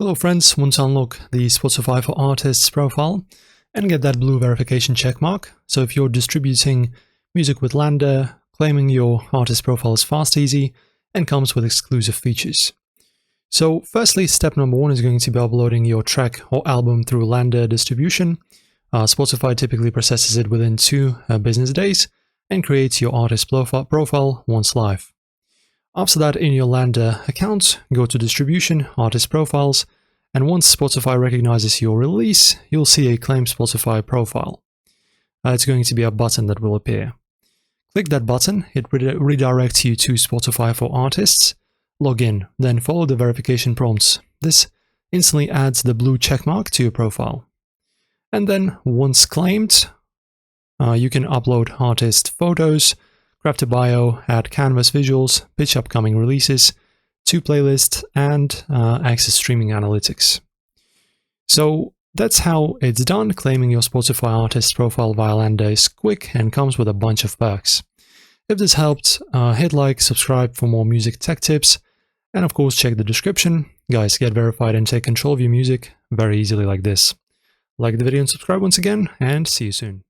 Hello friends, want to unlock the Spotify for Artists profile and get that blue verification checkmark. So if you're distributing music with LANDR, claiming your artist profile is fast, easy, and comes with exclusive features. So firstly, step number one is going to be uploading your track or album through LANDR distribution. Spotify typically processes it within 2 business days and creates your artist profile once live. After that, in your LANDR account, go to Distribution, Artist Profiles, and once Spotify recognizes your release, you'll see a Claim Spotify profile. It's going to be a button that will appear. Click that button, it redirects you to Spotify for Artists. Log in, then follow the verification prompts. This instantly adds the blue checkmark to your profile. And then, once claimed, you can upload artist photos, craft a bio, add canvas visuals, pitch upcoming releases, to playlists, and access streaming analytics. So that's how it's done. Claiming your Spotify artist profile via LANDR is quick and comes with a bunch of perks. If this helped, hit like, subscribe for more music tech tips, and of course check the description. Guys, get verified and take control of your music very easily like this. Like the video and subscribe once again, and see you soon.